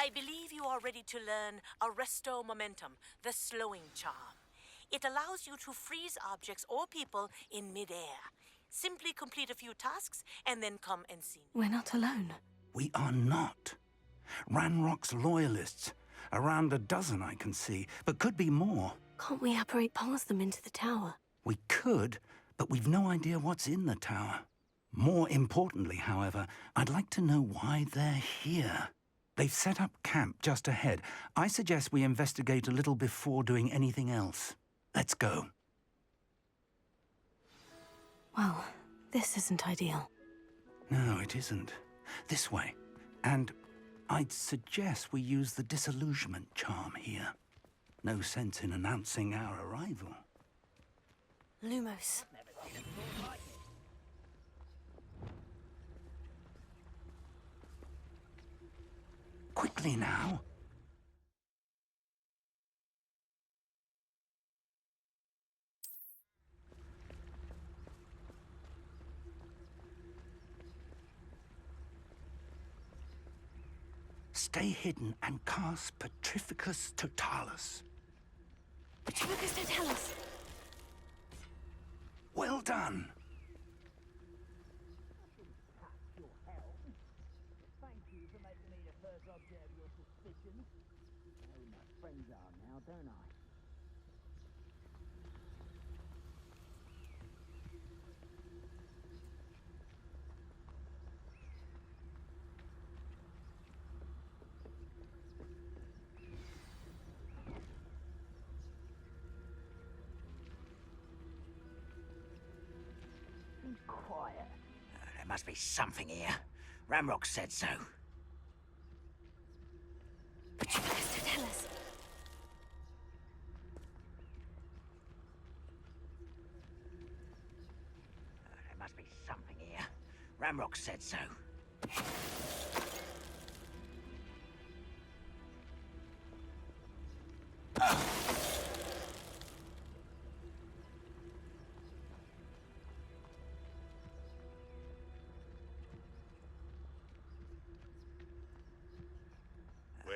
I believe you are ready to learn Arresto Momentum, the slowing charm. It allows you to freeze objects or people in midair. Simply complete a few tasks and then come and see me. We're not alone. We are not. Ranrock's loyalists. Around a dozen I can see, but could be more. Can't we apparate past them into the tower? We could, but we've no idea what's in the tower. More importantly, however, I'd like to know why they're here. They've set up camp just ahead. I suggest we investigate a little before doing anything else. Let's go. Well, this isn't ideal. No, it isn't. This way. And I'd suggest we use the disillusionment charm here. No sense in announcing our arrival. Lumos. Quickly now. Stay hidden and cast Petrificus Totalis. Petrificus Totalis. Well done. Thank you for making me the first object of your suspicions. I know who my friends are now, don't I? Seems quiet. There must be something here. Ramrock said so. Petrificus Totalis. There must be something here. Ramrock said so.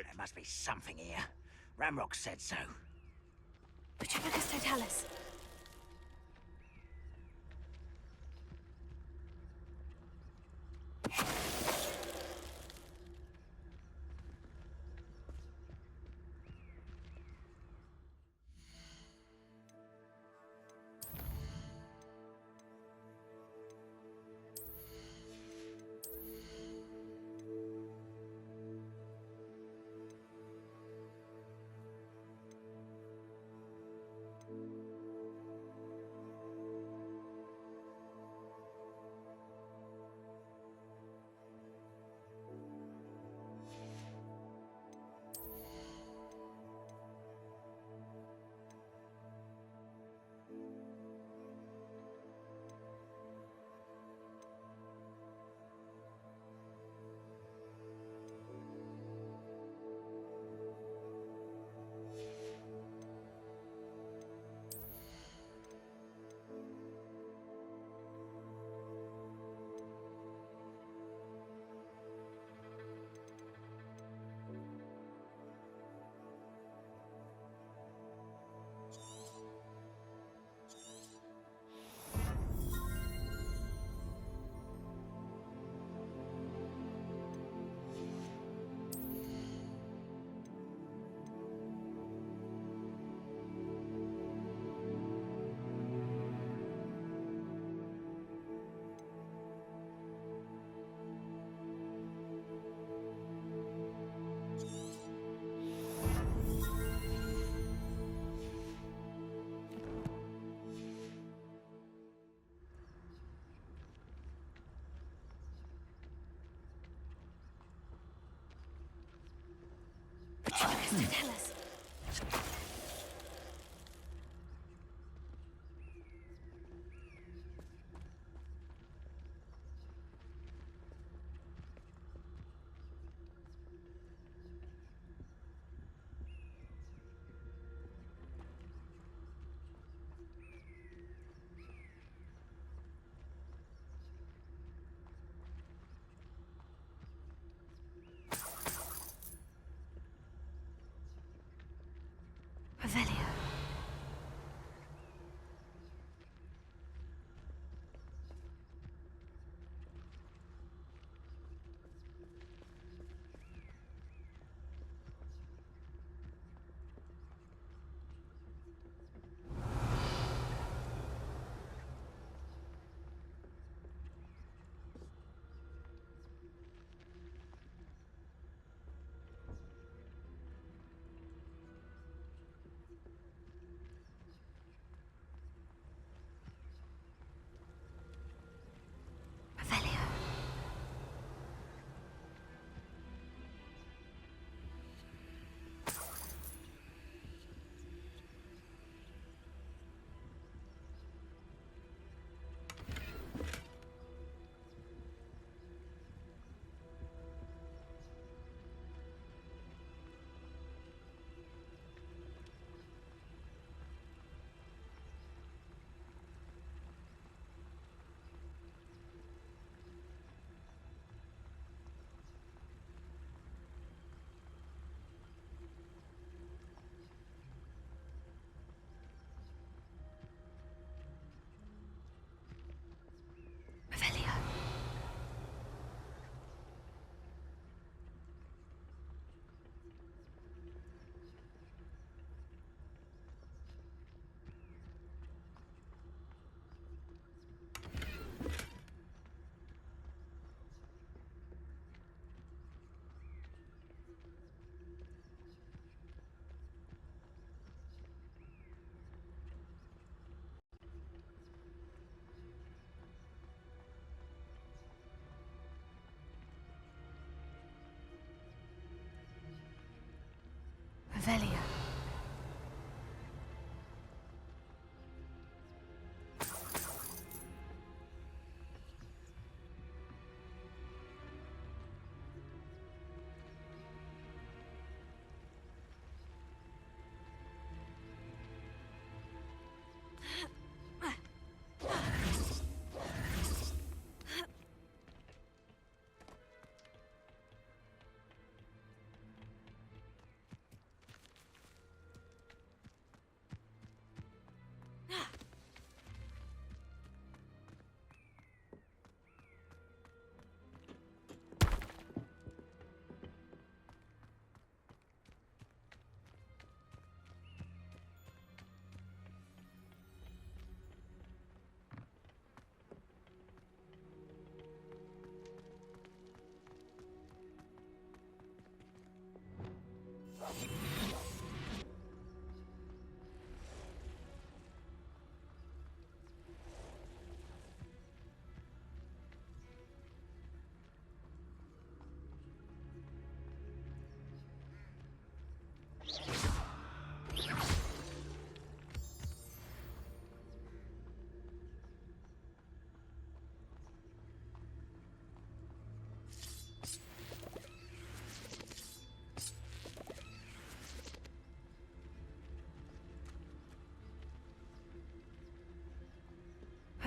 There must be something here. Ramrock said so. Petrificus Totalis. Petrificus Totalis. Revelio.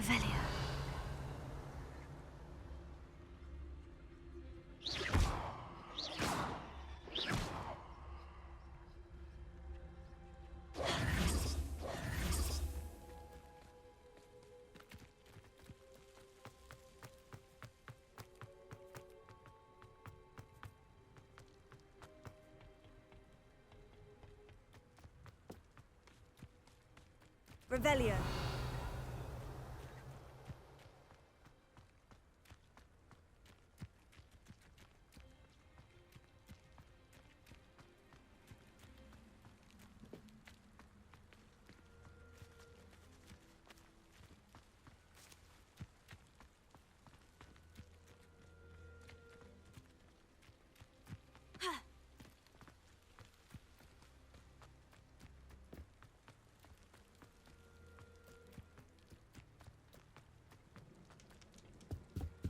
Revelio. Revelio.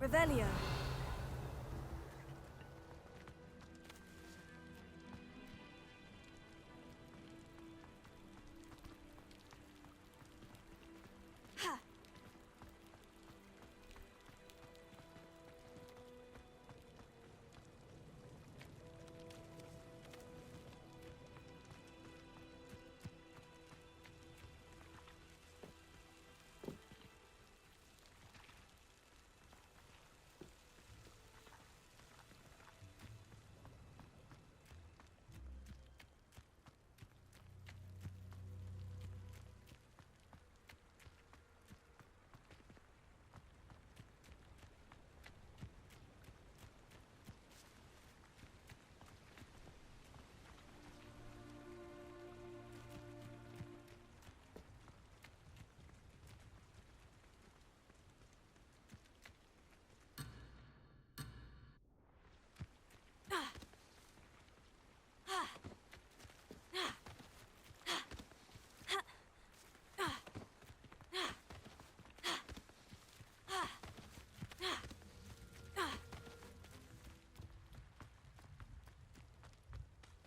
Revelio.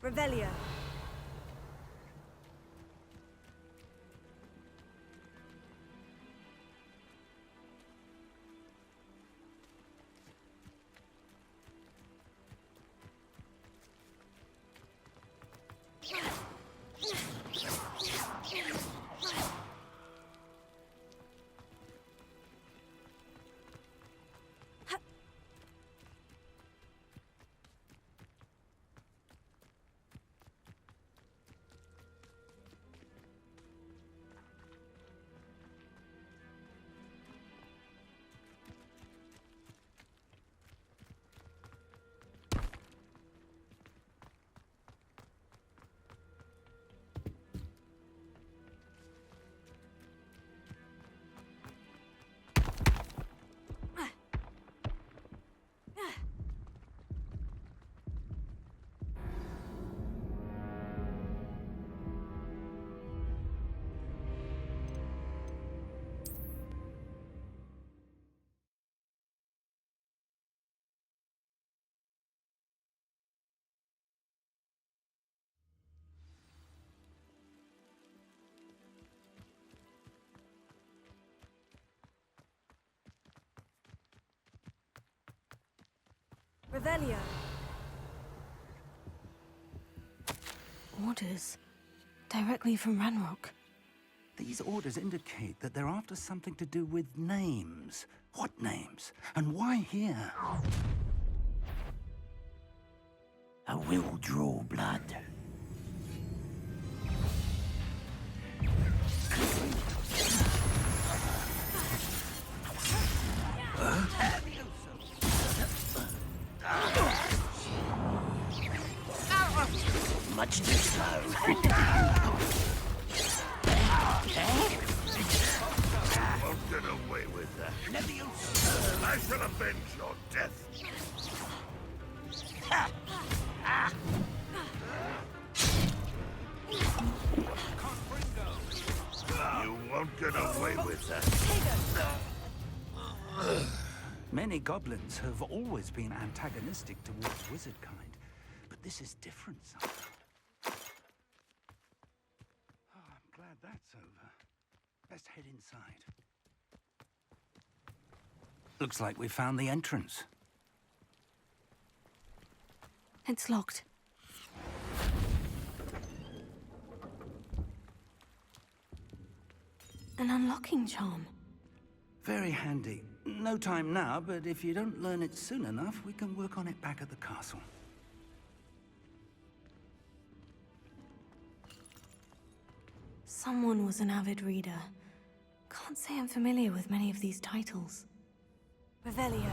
Revelio. Revelio. Orders. Directly from Ranrock. These orders indicate that they're after something to do with names. What names? And why here? I will draw blood. Much too slow. Won't get away with that. I shall avenge your death. You won't get away with that. Many goblins have always been antagonistic towards wizard kind, but this is different somehow. Oh, I'm glad that's over. Best head inside. Looks like we found the entrance. It's locked. An unlocking charm. Very handy. No time now, but if you don't learn it soon enough, we can work on it back at the castle. Someone was an avid reader. Can't say I'm familiar with many of these titles. Revelio.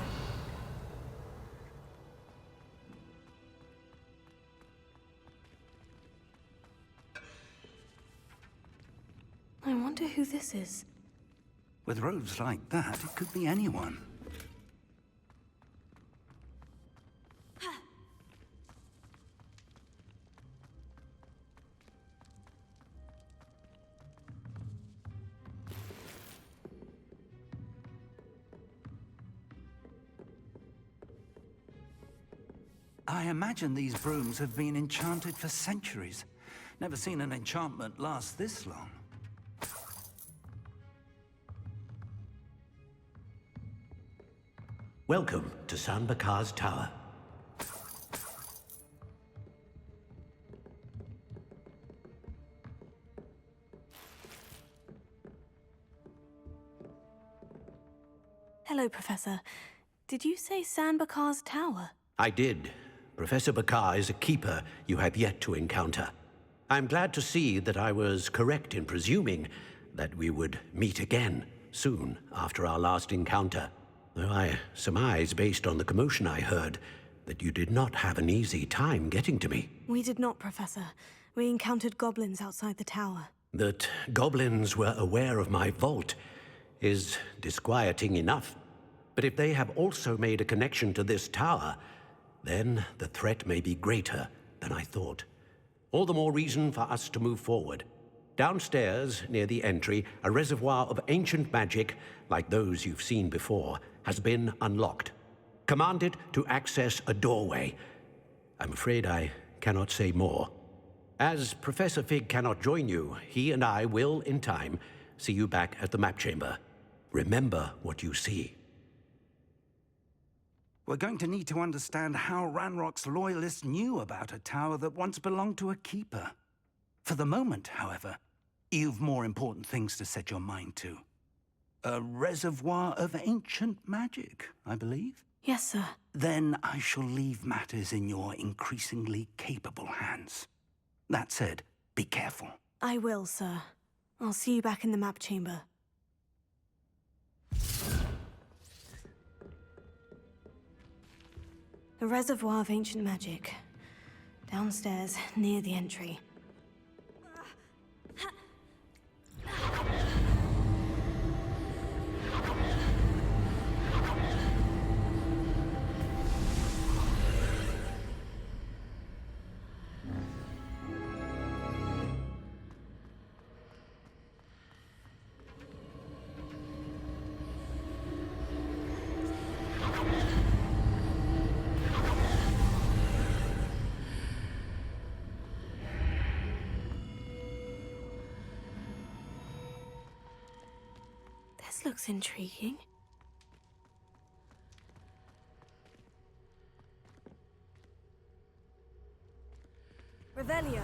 I wonder who this is. With robes like that, it could be anyone. I imagine these brooms have been enchanted for centuries. Never seen an enchantment last this long. Welcome to San Bakar's Tower. Hello, Professor. Did you say San Bakar's Tower? I did. Professor Bakar is a keeper you have yet to encounter. I'm glad to see that I was correct in presuming that we would meet again soon after our last encounter. Though I surmise, based on the commotion I heard, that you did not have an easy time getting to me. We did not, Professor. We encountered goblins outside the tower. That goblins were aware of my vault is disquieting enough. But if they have also made a connection to this tower, then the threat may be greater than I thought. All the more reason for us to move forward. Downstairs, near the entry, a reservoir of ancient magic, like those you've seen before, has been unlocked. Commanded to access a doorway. I'm afraid I cannot say more. As Professor Fig cannot join you, he and I will, in time, see you back at the map chamber. Remember what you see. We're going to need to understand how Ranrock's loyalists knew about a tower that once belonged to a keeper. For the moment, however, you've more important things to set your mind to. A reservoir of ancient magic, I believe? Yes, sir. Then I shall leave matters in your increasingly capable hands. That said, be careful. I will, sir. I'll see you back in the map chamber. A reservoir of ancient magic. Downstairs, near the entry. This looks intriguing. Revelio.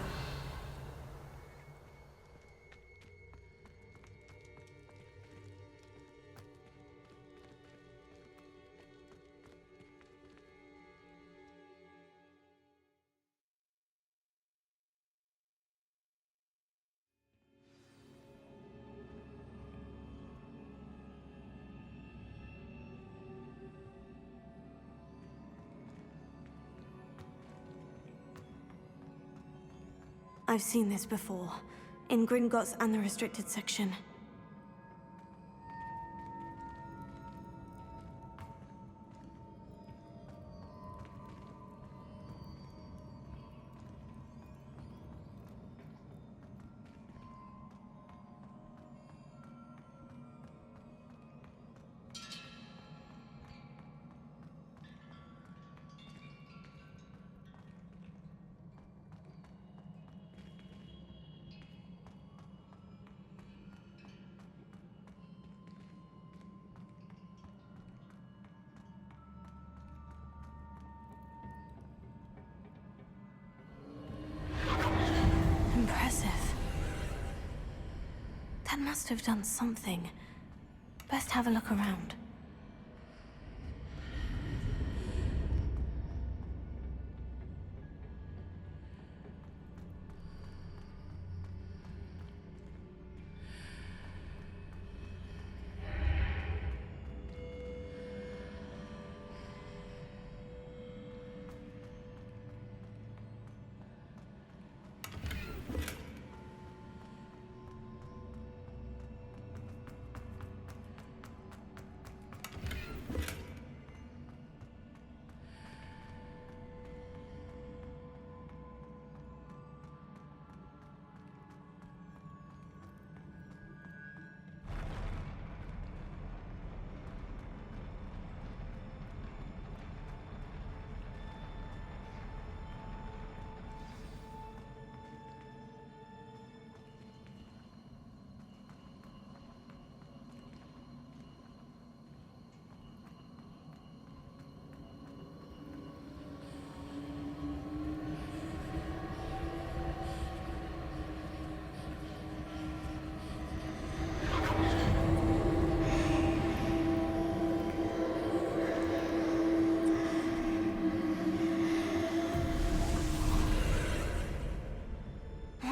I've seen this before, in Gringotts and the restricted section. Impressive. That must have done something. Best have a look around.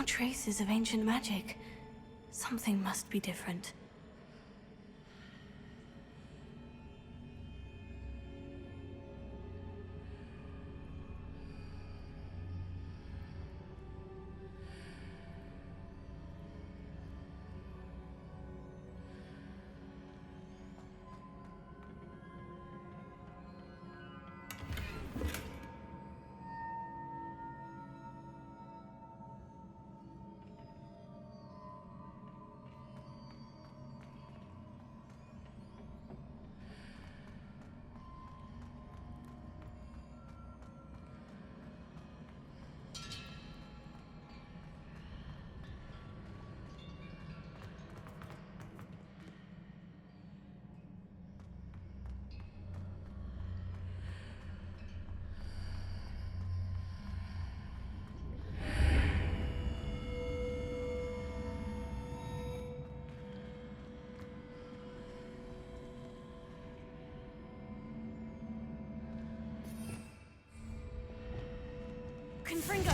Traces of ancient magic. Something must be different. Confringo!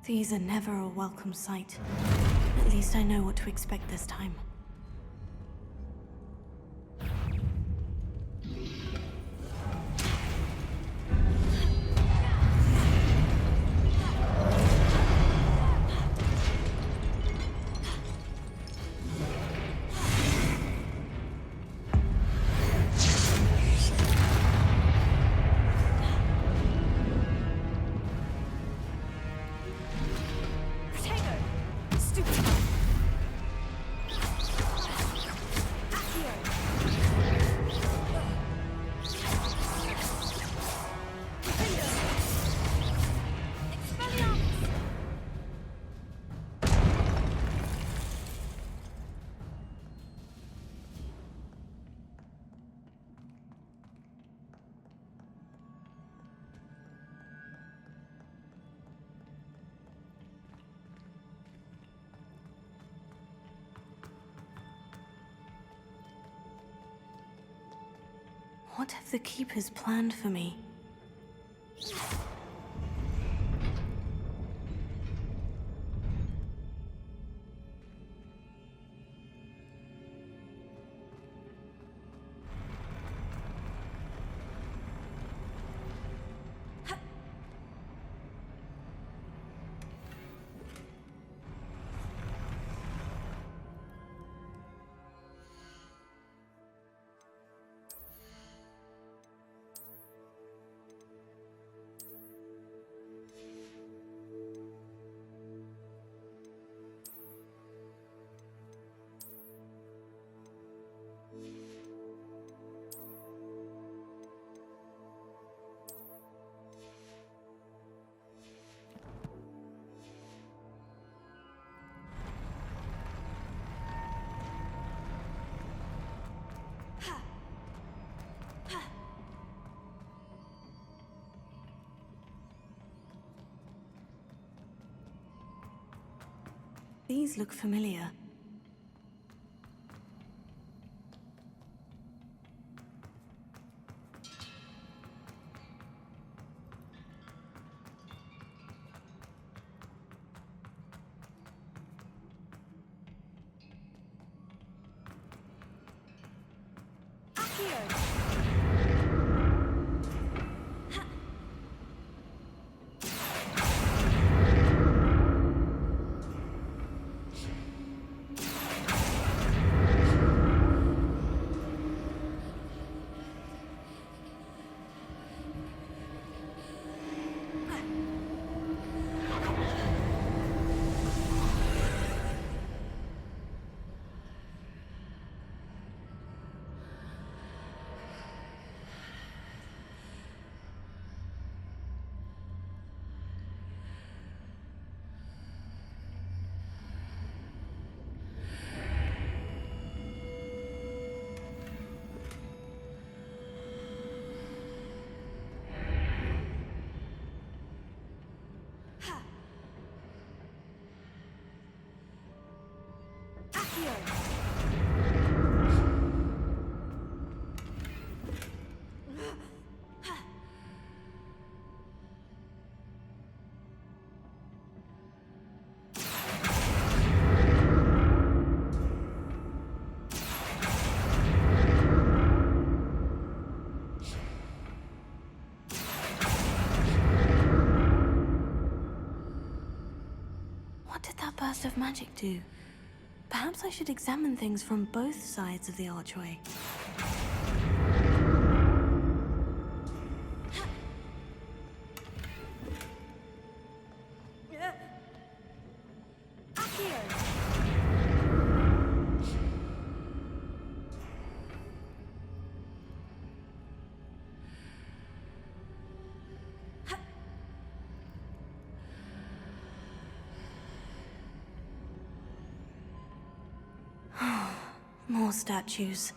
These are never a welcome sight. At least I know what to expect this time. What have the Keepers planned for me? These look familiar. What did that burst of magic do? Perhaps I should examine things from both sides of the archway. More statues.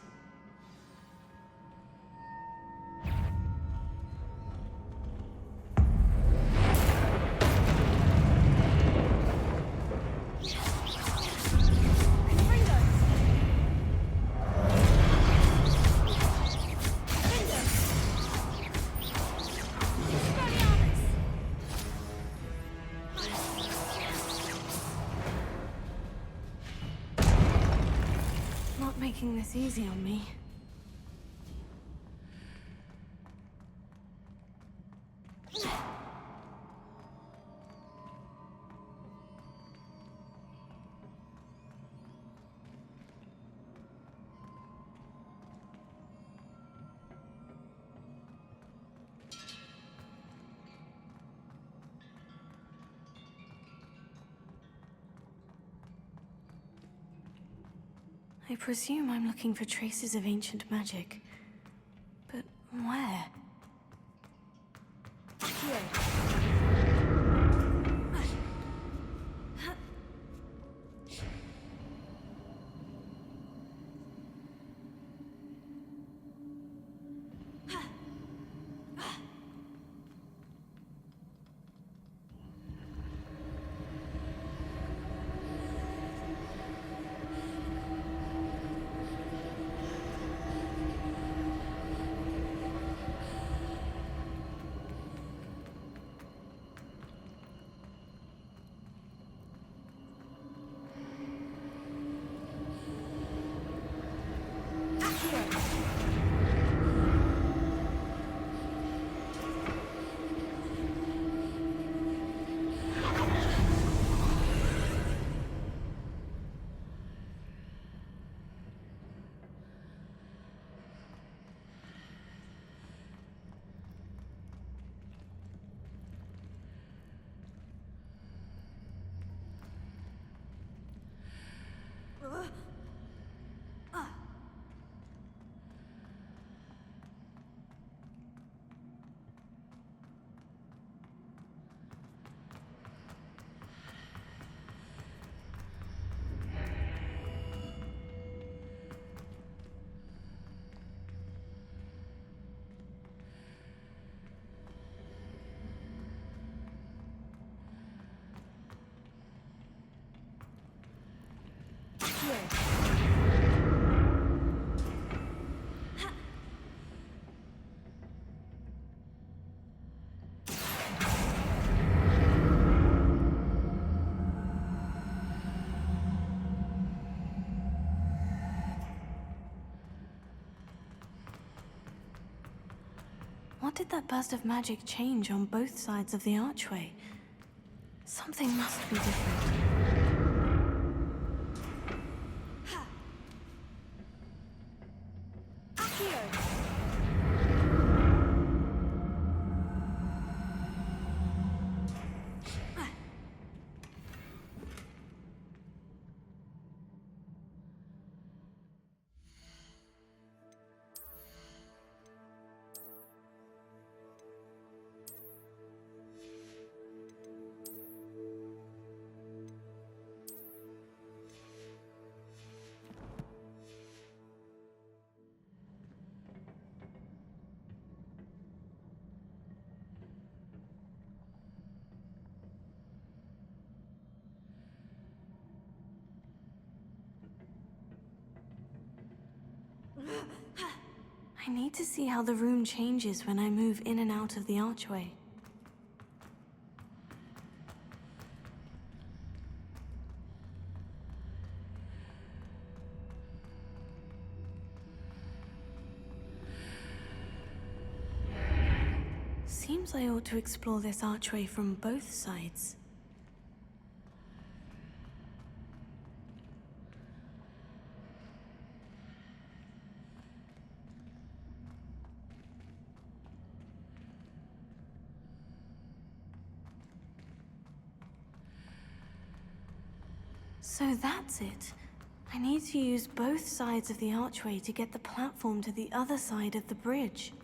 Making this easy on me. I presume I'm looking for traces of ancient magic. But where? What did that burst of magic change on both sides of the archway? Something must be different. I need to see how the room changes when I move in and out of the archway. Seems I ought to explore this archway from both sides. So that's it. I need to use both sides of the archway to get the platform to the other side of the bridge.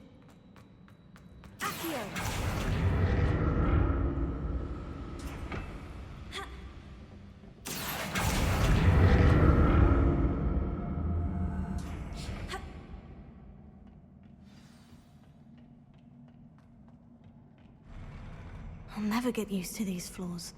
I'll never get used to these floors.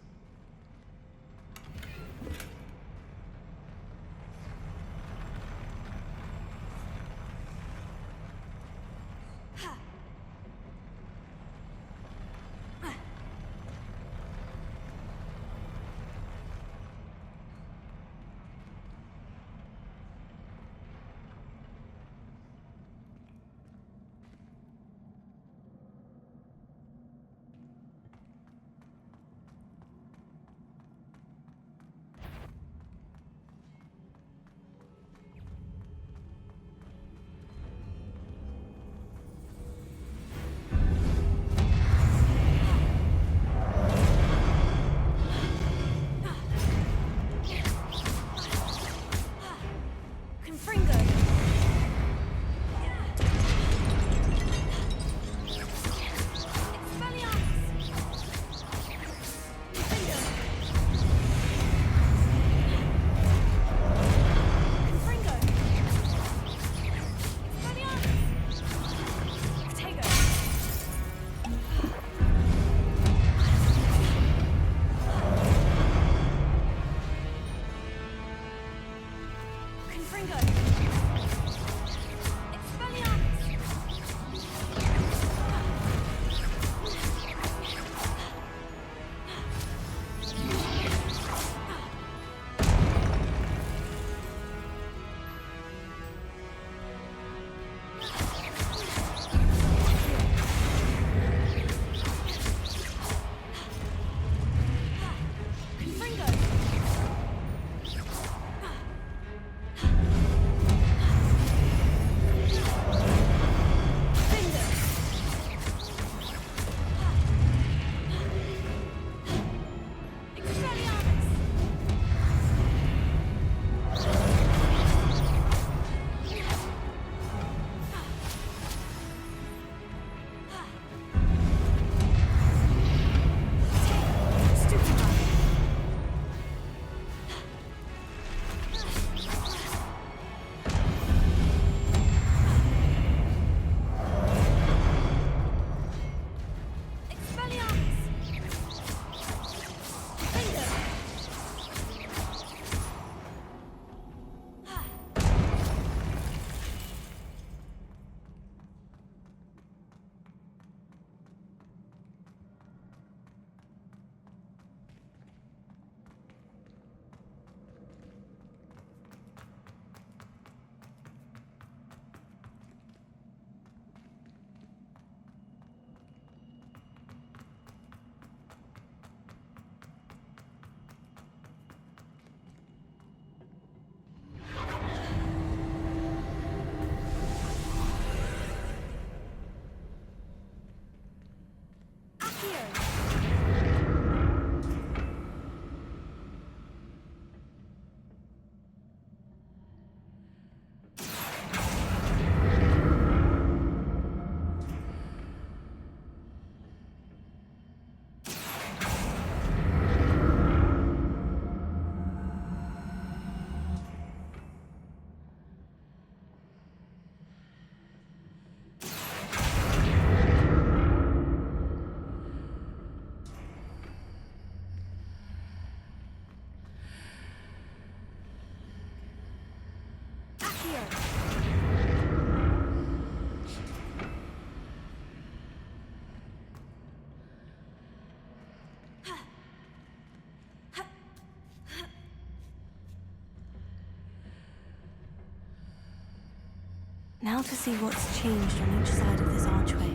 Now to see what's changed on each side of this archway.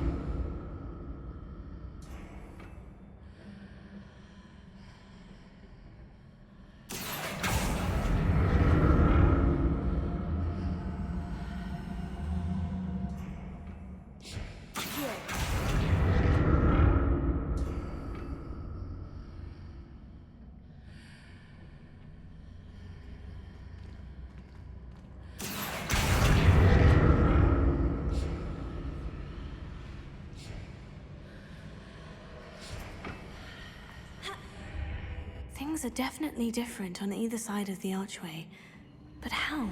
Things are definitely different on either side of the archway. But how?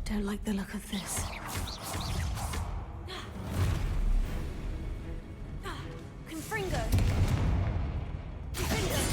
Don't like the look of this. Confringo! Confringo!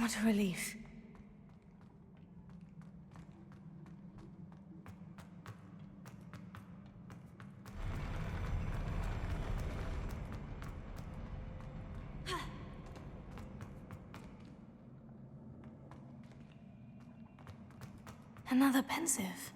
What a relief. Another pensive.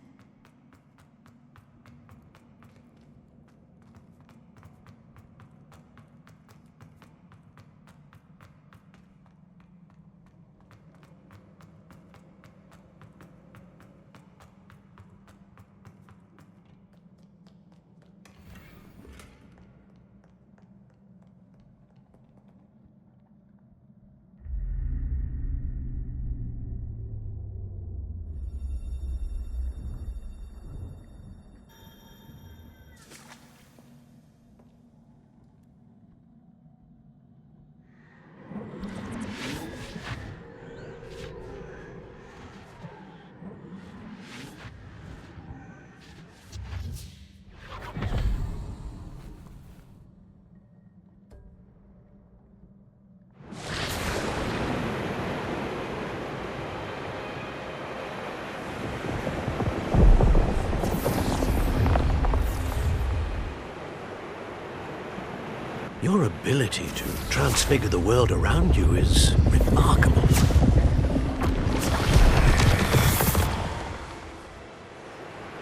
Your ability to transfigure the world around you is remarkable.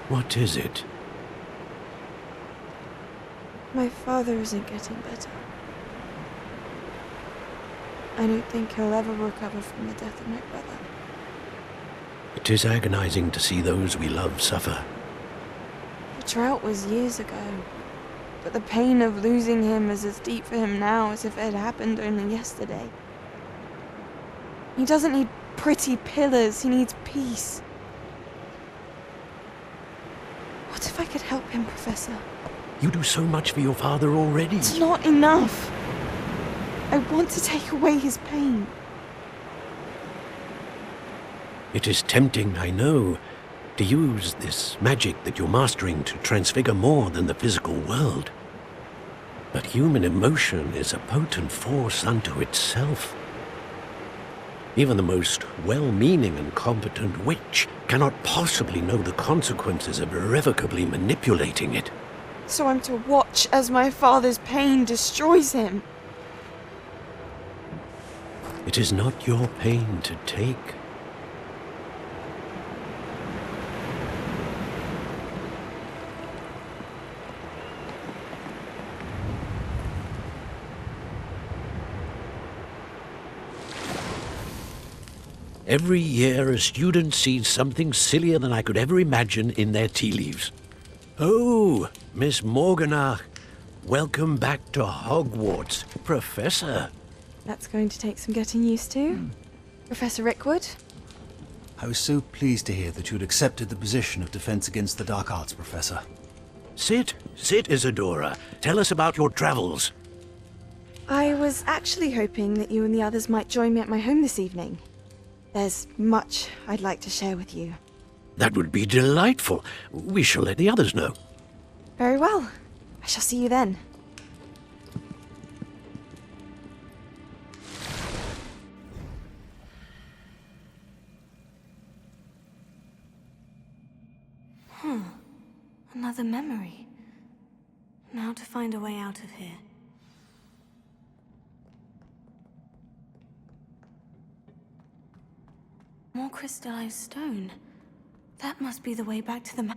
What is it? My father isn't getting better. I don't think he'll ever recover from the death of my brother. It is agonizing to see those we love suffer. The drought was years ago, but the pain of losing him is as deep for him now as if it had happened only yesterday. He doesn't need pretty pillars, he needs peace. What if I could help him, Professor? You do so much for your father already. It's not enough. I want to take away his pain. It is tempting, I know, to use this magic that you're mastering to transfigure more than the physical world. But human emotion is a potent force unto itself. Even the most well-meaning and competent witch cannot possibly know the consequences of irrevocably manipulating it. So I'm to watch as my father's pain destroys him. It is not your pain to take. Every year, a student sees something sillier than I could ever imagine in their tea leaves. Oh, Miss Morganach, welcome back to Hogwarts, Professor. That's going to take some getting used to. Professor Rickwood? I was so pleased to hear that you had accepted the position of Defense Against the Dark Arts, Professor. Sit, Isadora. Tell us about your travels. I was actually hoping that you and the others might join me at my home this evening. There's much I'd like to share with you. That would be delightful. We shall let the others know. Very well. I shall see you then. Another memory. Now to find a way out of here. More crystallized stone. That must be the way back to the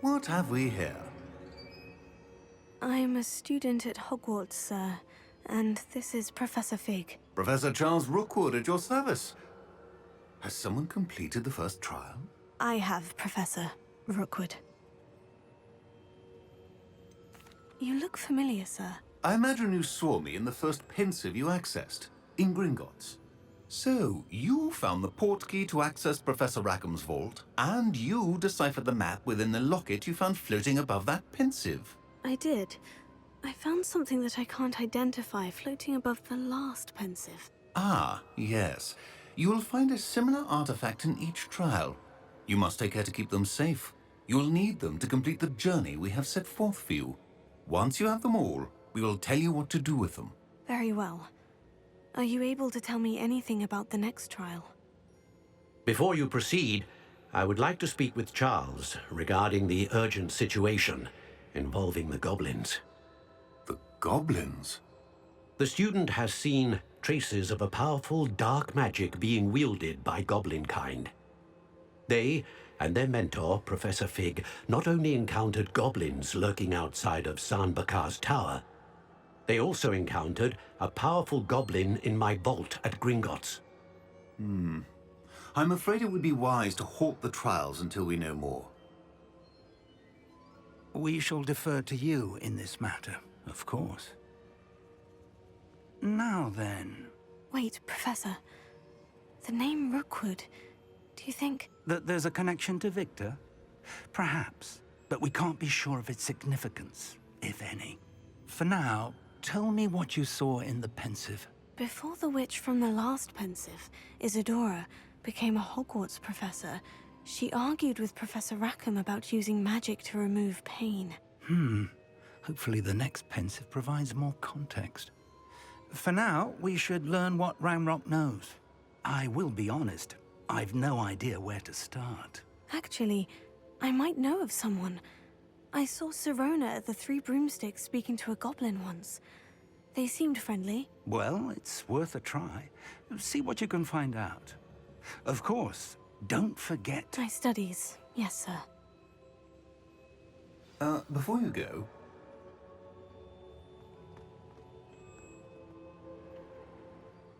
What have we here? I'm a student at Hogwarts, sir, and this is Professor Fig. Professor Charles Rookwood at your service. Has someone completed the first trial? I have, Professor Rookwood. You look familiar, sir. I imagine you saw me in the first pensive you accessed, in Gringotts. So, you found the port key to access Professor Rackham's vault, and you deciphered the map within the locket you found floating above that pensive. I did. I found something that I can't identify floating above the last pensive. Ah, yes. You will find a similar artifact in each trial. You must take care to keep them safe. You will need them to complete the journey we have set forth for you. Once you have them all, we will tell you what to do with them. Very well. Are you able to tell me anything about the next trial? Before you proceed, I would like to speak with Charles regarding the urgent situation involving the goblins. The goblins? The student has seen traces of a powerful dark magic being wielded by goblin kind. They and their mentor, Professor Fig, not only encountered goblins lurking outside of Sanbakar's tower, they also encountered a powerful goblin in my vault at Gringotts. I'm afraid it would be wise to halt the trials until we know more. We shall defer to you in this matter, of course. Now then... Wait, Professor. The name Rookwood. Do you think... That there's a connection to Victor? Perhaps, but we can't be sure of its significance, if any. For now, tell me what you saw in the pensive. Before the witch from the last pensive, Isadora, became a Hogwarts professor, she argued with Professor Rackham about using magic to remove pain. Hopefully the next pensive provides more context. For now, we should learn what Ramrock knows. I will be honest, I've no idea where to start. Actually, I might know of someone. I saw Sirona at the Three Broomsticks speaking to a goblin once. They seemed friendly. Well, it's worth a try. See what you can find out. Of course, don't forget... My studies, yes, sir. Before you go...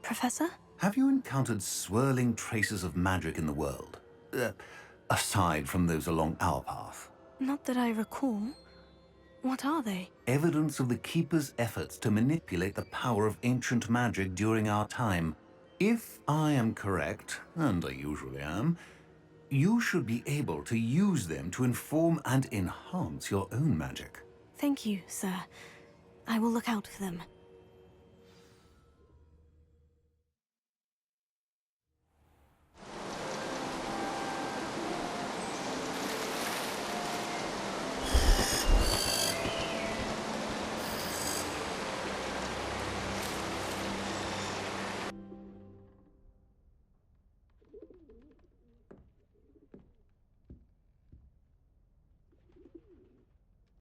Professor? Have you encountered swirling traces of magic in the world? Aside from those along our path? Not that I recall. What are they? Evidence of the Keeper's efforts to manipulate the power of ancient magic during our time. If I am correct, and I usually am, you should be able to use them to inform and enhance your own magic. Thank you, sir. I will look out for them.